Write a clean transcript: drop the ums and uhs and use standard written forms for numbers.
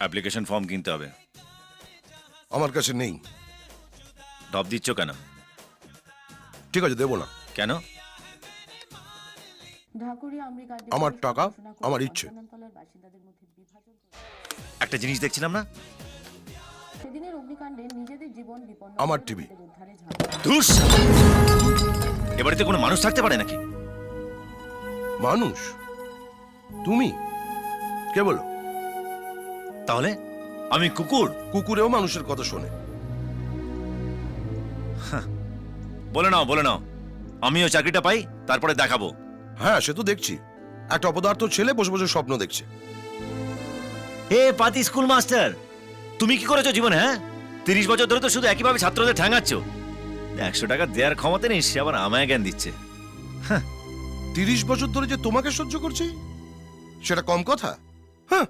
Application form কিনতে হবে। আমার কাছে নেই। ঢপ দিচ্ছ কেন? ঠিক আছে, দেবো না। কেন? আমার টাকা, আমার ইচ্ছে। একটা জিনিস দেখছিলাম না, আমার টিভি। ধুস! এ বাড়িতে কোনো মানুষ থাকতে পারে নাকি? মানুষ? তুমি কে বলো? তাহলে আমি কুকুর? কুকুরেও মানুষের কথা শোনে। বলে নাও, বলে নাও, আমিও চাকরিটা পাই, তারপরে দেখাবো। হ্যাঁ, সে তো দেখছি। একটা অপদার্থ ছেলে বসে বসে স্বপ্ন দেখছে। হে পাতি স্কুল মাস্টার, তুমি কি করেছো জীবনে? হ্যাঁ, 30 বছর ধরে তো শুধু একইভাবে ছাত্রদের ঠ্যাঙাচ্ছ। 100 টাকা দেওয়ার ক্ষমতা নেই, সে আবার আমায় জ্ঞান দিচ্ছে। 30 বছর ধরে যে তোমাকে সহ্য করছি সেটা কম কথা? হ্যাঁ।